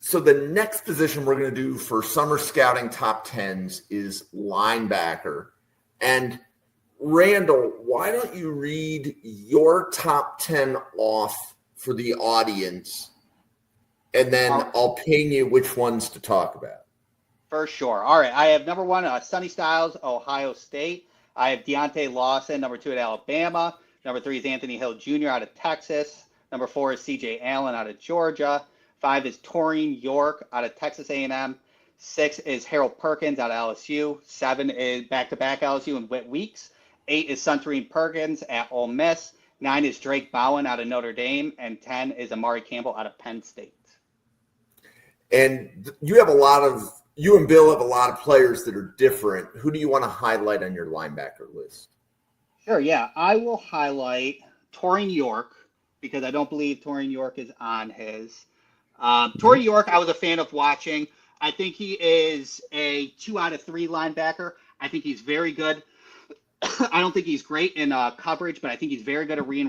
So the next position we're going to do for summer scouting top tens is linebacker. And Randall, why don't you read your top 10 off for the audience, and then I'll ping you which ones to talk about. For sure. All right. I have number 1, Sonny Styles, Ohio State. I have Deontay Lawson, number 2 at Alabama. Number 3 is Anthony Hill Jr. out of Texas. Number 4 is C.J. Allen out of Georgia. 5 is Taurine York out of Texas A&M. 6 is Harold Perkins out of LSU. 7 is back-to-back LSU and Whit Weeks. 8 is Suntarine Perkins at Ole Miss. 9 is Drake Bowen out of Notre Dame. And 10 is Amari Campbell out of Penn State. And you and Bill have a lot of players that are different. Who do you want to highlight on your linebacker list? Sure, yeah. I will highlight Taurine York because I don't believe Taurine York is on his. Taurine York, I was a fan of watching. I think he is a 2 out of 3 linebacker. I think he's very good. I don't think he's great in coverage, but I think he's very good at read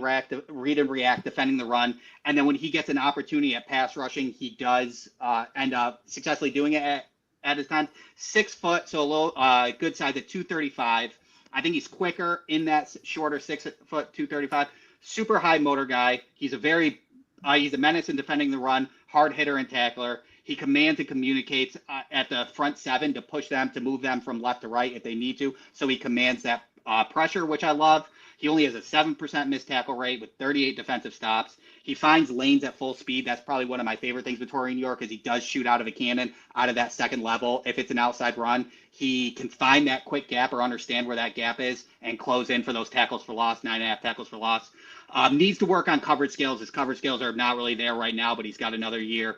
and react, defending the run. And then when he gets an opportunity at pass rushing, he does end up successfully doing it at his time. 6 foot, so a little good size at 235. I think he's quicker in that shorter 6 foot 235. Super high motor guy. He's a menace in defending the run, hard hitter and tackler. He commands and communicates at the front 7 to push them, to move them from left to right if they need to. So he commands that pressure, which I love. He only has a 7% missed tackle rate with 38 defensive stops. He finds lanes at full speed. That's probably one of my favorite things with Taurine York is he does shoot out of a cannon out of that second level. If it's an outside run, he can find that quick gap or understand where that gap is and close in for those tackles for loss, 9.5 tackles for loss. Needs to work on coverage skills. His coverage skills are not really there right now, but he's got another year.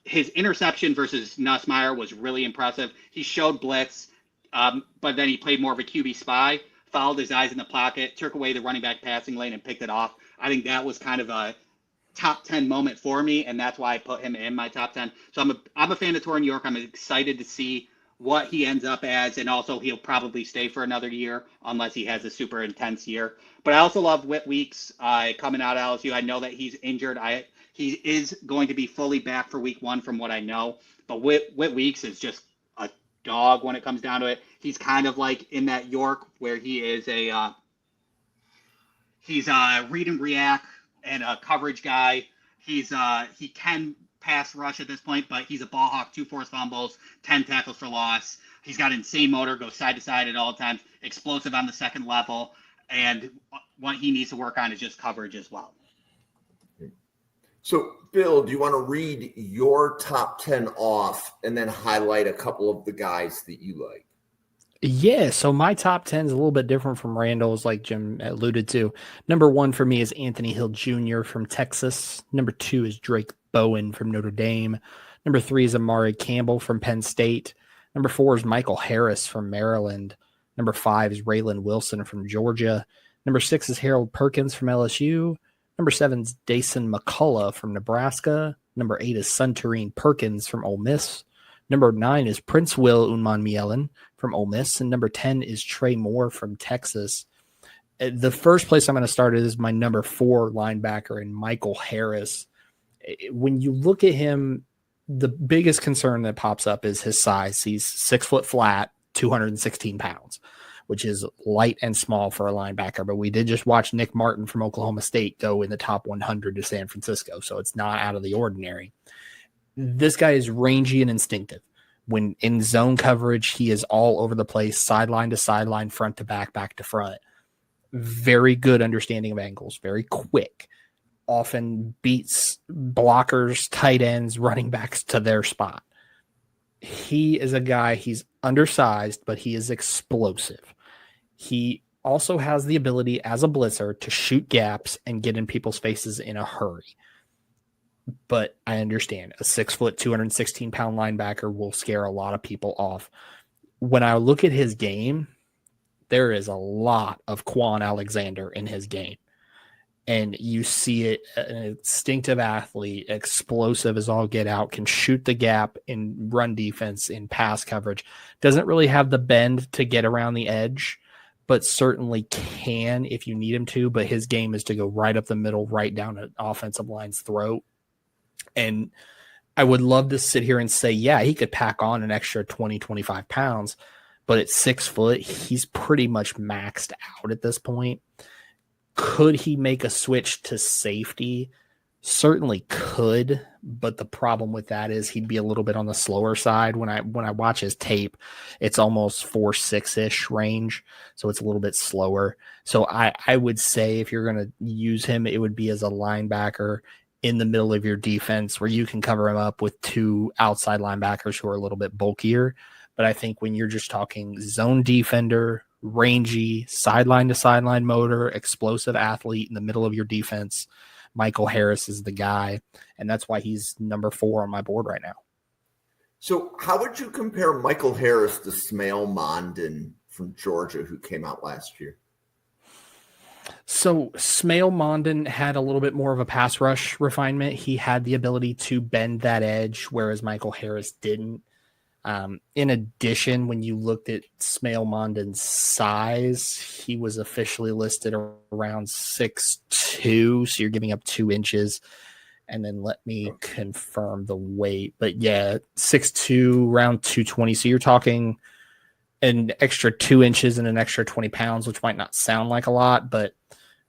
His interception versus Nussmeier was really impressive. He showed blitz, but then he played more of a QB spy, followed his eyes in the pocket, took away the running back passing lane and picked it off. I think that was kind of a top 10 moment for me, and that's why I put him in my top 10. So I'm a fan of Taurine York. I'm excited to see what he ends up as, and also he'll probably stay for another year unless he has a super intense year. But I also love Whit Weeks coming out of LSU. I know that he's injured. He is going to be fully back for week 1 from what I know. But Whit Weeks is just a dog when it comes down to it. He's kind of like in that York where he is he's a read and react and a coverage guy. He can pass rush at this point, but he's a ball hawk, 2 forced fumbles, 10 tackles for loss. He's got insane motor, goes side to side at all times, explosive on the second level. And what he needs to work on is just coverage as well. So, Bill, do you want to read your top 10 off and then highlight a couple of the guys that you like? Yeah, so my top 10 is a little bit different from Randall's, like Jim alluded to. Number 1 for me is Anthony Hill Jr. from Texas. Number 2 is Drake Bowen from Notre Dame. Number 3 is Amari Campbell from Penn State. Number 4 is Michael Harris from Maryland. Number 5 is Raylan Wilson from Georgia. Number 6 is Harold Perkins from LSU. Number 7 is Dason McCullough from Nebraska. Number 8 is Suntarine Perkins from Ole Miss. Number 9 is Prince Will Unmanmielen from Ole Miss. And number 10 is Trey Moore from Texas. The first place I'm going to start is my number 4 linebacker in Michael Harris. When you look at him, the biggest concern that pops up is his size. He's 6 foot flat, 216 pounds, which is light and small for a linebacker. But we did just watch Nick Martin from Oklahoma State go in the top 100 to San Francisco, so it's not out of the ordinary. This guy is rangy and instinctive. When in zone coverage, he is all over the place, sideline to sideline, front to back, back to front. Very good understanding of angles, very quick. Often beats blockers, tight ends, running backs to their spot. He is a guy, he's undersized, but he is explosive. He also has the ability as a blitzer to shoot gaps and get in people's faces in a hurry. But I understand a 6 foot, 216 pound linebacker will scare a lot of people off. When I look at his game, there is a lot of Quan Alexander in his game. And you see it, an instinctive athlete, explosive as all get out, can shoot the gap in run defense, in pass coverage. Doesn't really have the bend to get around the edge, but certainly can if you need him to. But his game is to go right up the middle, right down an offensive line's throat. And I would love to sit here and say, yeah, he could pack on an extra 20, 25 pounds, but at 6 foot, he's pretty much maxed out at this point. Could he make a switch to safety? Certainly could, but the problem with that is he'd be a little bit on the slower side. When I watch his tape, it's almost 4.6-ish range, so it's a little bit slower. So I would say if you're going to use him, it would be as a linebacker in the middle of your defense where you can cover him up with two outside linebackers who are a little bit bulkier. But I think when you're just talking zone defender, rangy, sideline to sideline motor, explosive athlete in the middle of your defense, Michael Harris is the guy, and that's why he's number 4 on my board right now. So how would you compare Michael Harris to Smail Mondon from Georgia, who came out last year? So Smail Mondon had a little bit more of a pass rush refinement. He had the ability to bend that edge, whereas Michael Harris didn't. In addition, when you looked at Smail Mondon's size, he was officially listed around 6'2", so you're giving up 2 inches. And then let me confirm the weight. But yeah, 6'2", around 220. So you're talking an extra 2 inches and an extra 20 pounds, which might not sound like a lot, but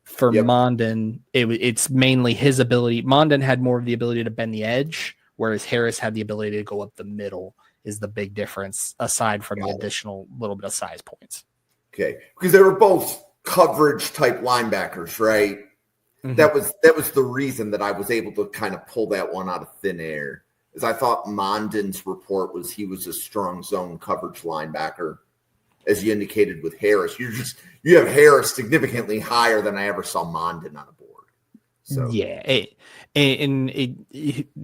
for Mondon, it's mainly his ability. Mondon had more of the ability to bend the edge, whereas Harris had the ability to go up the middle. Is the big difference aside from the additional little bit of size points. Okay. Because they were both coverage type linebackers, right? Mm-hmm. That was the reason that I was able to kind of pull that one out of thin air. Is I thought Mondon's report was he was a strong zone coverage linebacker, as you indicated with Harris. You have Harris significantly higher than I ever saw Mondon on a board. So yeah,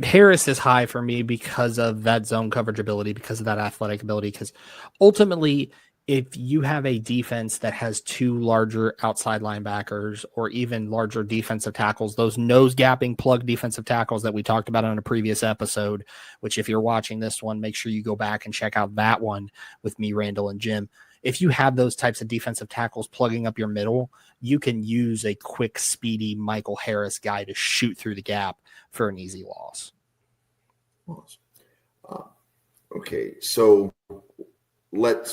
Harris is high for me because of that zone coverage ability, because of that athletic ability. Because ultimately, if you have a defense that has 2 larger outside linebackers or even larger defensive tackles, those nose gapping plug defensive tackles that we talked about on a previous episode, which if you're watching this one, make sure you go back and check out that one with me, Randall, and Jim. If you have those types of defensive tackles plugging up your middle, you can use a quick, speedy Michael Harris guy to shoot through the gap for an easy loss. Okay, so let's